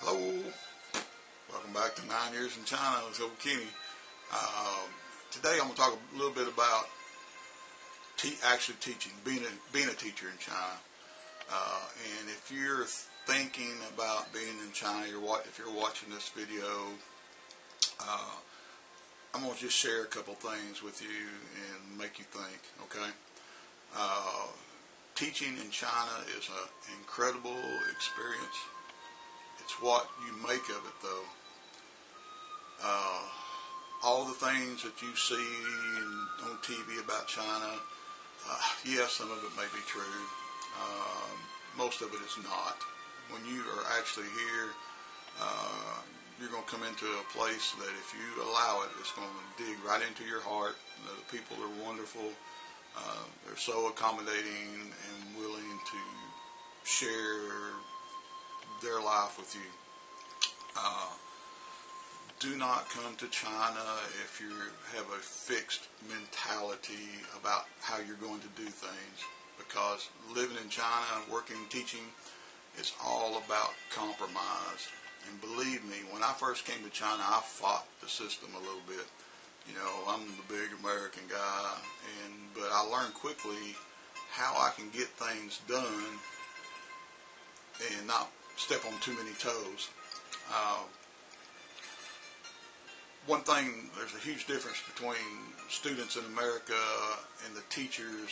Hello, welcome back to 9 Years in China. It's Old Kenny. Today I'm going to talk a little bit about actually teaching, being a teacher in China. And if you're thinking about being in China, if you're watching this video, I'm going to just share a couple things with you and make you think, okay? Teaching in China is an incredible experience. It's what you make of it, though. All the things that you see on TV about China, yes, some of it may be true. Most of it is not. When you are actually here, you're going to come into a place that if you allow it, it's going to dig right into your heart. The people are wonderful. They're so accommodating and willing to share their life with you. Do not come to China if you have a fixed mentality about how you're going to do things, because living in China, working, teaching, it's all about compromise. And believe me, when I first came to China, I fought the system a little bit. You know, I'm the big American guy, but I learned quickly how I can get things done and not step on too many toes. One thing, there's a huge difference between students in America and the teachers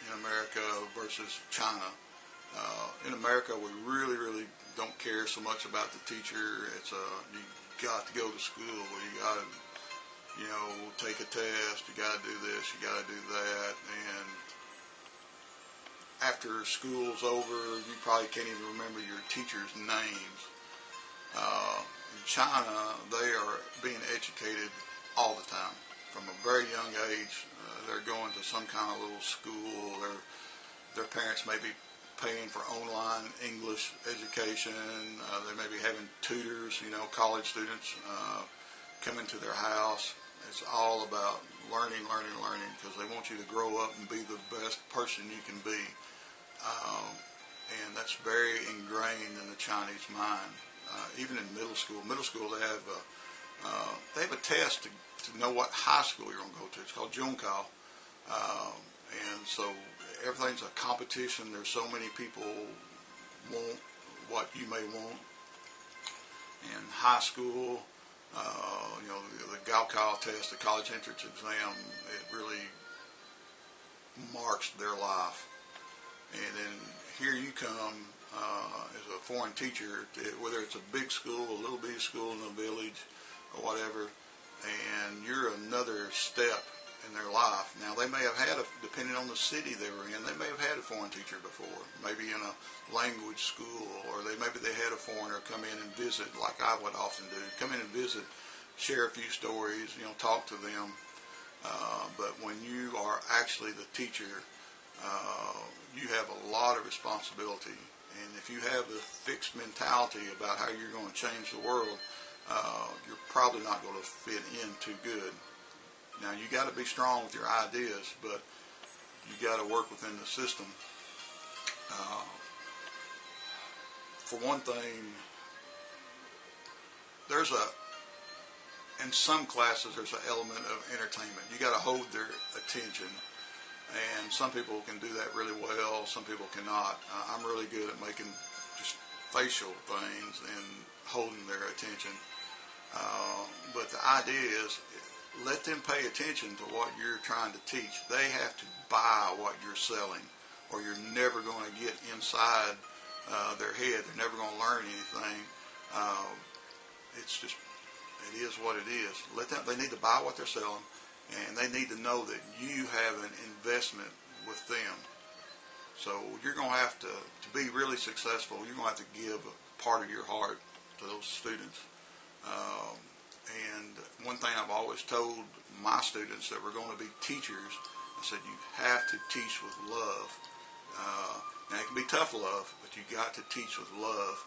in America versus China. In America, we really don't care so much about the teacher. It's you got to go to school, you got to, take a test, you got to do this, you got to do that, and after school's over, you probably can't even remember your teacher's names. In China, they are being educated all the time. From a very young age, they're going to some kind of little school. Their parents may be paying for online English education. They may be having tutors, college students come into their house. It's all about learning, because they want you to grow up and be the best person you can be. And that's very ingrained in the Chinese mind. Even in middle school, they have a test to know what high school you're going to go to. It's called Zhongkao. And so everything's a competition. There's so many people want what you may want. In high school, the Gaokao test, the college entrance exam, it really marks their life. And then here you come as a foreign teacher, whether it's a big school, a little bitty school in a village, or whatever, and you're another step in their life. Now, they may have had, depending on the city they were in, they may have had a foreign teacher before, maybe in a language school, or maybe they had a foreigner come in and visit, like I would often do, come in and visit, share a few stories, talk to them. But when you are actually the teacher, you have a lot of responsibility. And if you have a fixed mentality about how you're going to change the world, you're probably not going to fit in too good. Now, you got to be strong with your ideas, but you got to work within the system. For one thing, in some classes, there's an element of entertainment. You got to hold their attention. And some people can do that really well. Some people cannot. I'm really good at making just facial things and holding their attention. But the idea is, let them pay attention to what you're trying to teach. They have to buy what you're selling, or you're never going to get inside their head. They're never going to learn anything. It is what it is. They need to buy what they're selling. And they need to know that you have an investment with them. So you're going to have to be really successful, you're going to have to give a part of your heart to those students. And one thing I've always told my students that were going to be teachers, I said, you have to teach with love. Now, it can be tough love, but you got to teach with love.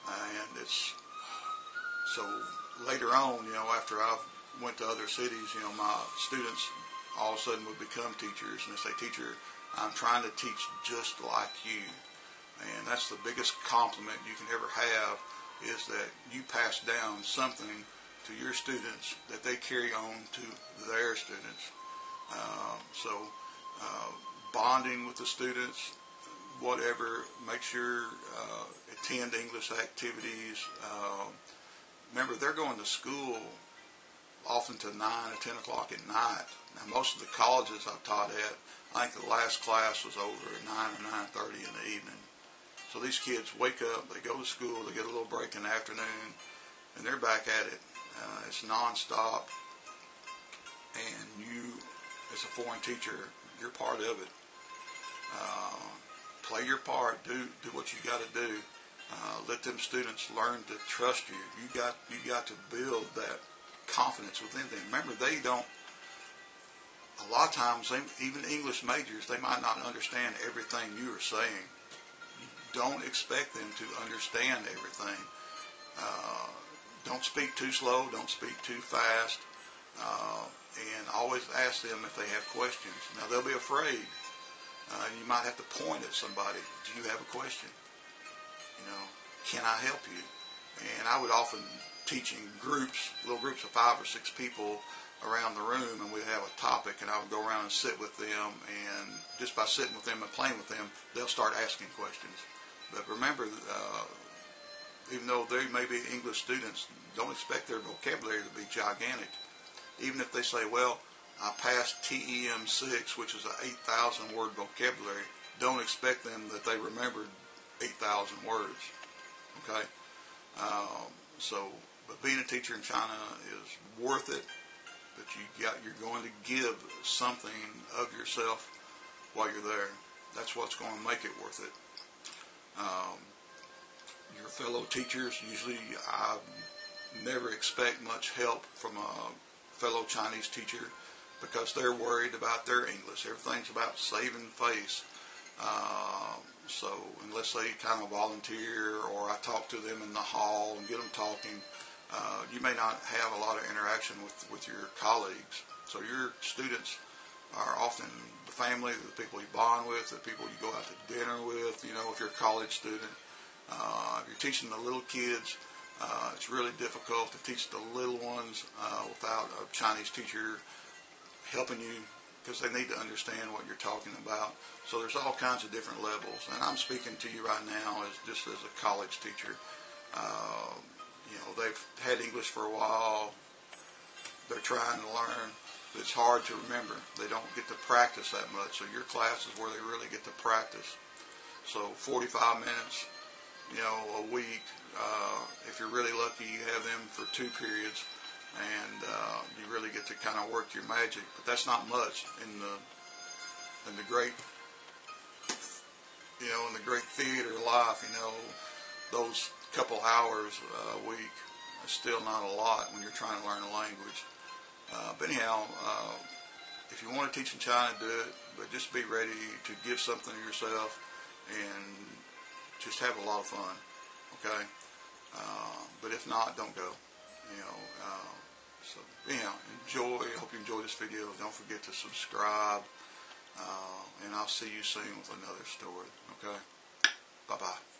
And so later on, after I've went to other cities, my students all of a sudden would become teachers, and they say, "Teacher, I'm trying to teach just like you." And that's the biggest compliment you can ever have, is that you pass down something to your students that they carry on to their students. So bonding with the students, whatever, make sure attend English activities. Remember, they're going to school often to 9 or 10 o'clock at night. Now, most of the colleges I've taught at, I think the last class was over at 9 or 9:30 in the evening. So these kids wake up, they go to school, they get a little break in the afternoon, and they're back at it. It's nonstop, and you, as a foreign teacher, you're part of it. Play your part. Do what you got to do. Let them students learn to trust you. You got to build that confidence within them. Remember, they don't. A lot of times, even English majors, they might not understand everything you are saying. You don't expect them to understand everything. Don't speak too slow. Don't speak too fast. And always ask them if they have questions. Now, they'll be afraid. You might have to point at somebody. Do you have a question? Can I help you? And I would often teach in groups, little groups of 5 or 6 people around the room, and we'd have a topic, and I would go around and sit with them, and just by sitting with them and playing with them, they'll start asking questions. But remember, even though they may be English students, don't expect their vocabulary to be gigantic. Even if they say, well, I passed TEM 6, which is an 8,000 word vocabulary, don't expect them that they remembered 8,000 words. Okay? But being a teacher in China is worth it. But you're going to give something of yourself while you're there. That's what's going to make it worth it. Your fellow teachers, usually I never expect much help from a fellow Chinese teacher because they're worried about their English. Everything's about saving face. So unless they kind of volunteer or I talk to them in the hall and get them talking, you may not have a lot of interaction with your colleagues. So your students are often the family, the people you bond with, the people you go out to dinner with, if you're a college student. If you're teaching the little kids, it's really difficult to teach the little ones without a Chinese teacher helping you because they need to understand what you're talking about. So there's all kinds of different levels. And I'm speaking to you right now as a college teacher. They've had English for a while. They're trying to learn. It's hard to remember. They don't get to practice that much. So your class is where they really get to practice. So 45 minutes, a week. If you're really lucky, you have them for 2 periods, and you really get to kind of work your magic. But that's not much in the great, in the great theater life. Those couple hours a week is still not a lot when you're trying to learn a language. But anyhow, if you want to teach in China, do it. But just be ready to give something to yourself and just have a lot of fun. Okay? But if not, don't go. So anyhow, enjoy. I hope you enjoyed this video. Don't forget to subscribe. And I'll see you soon with another story. Okay? Bye-bye.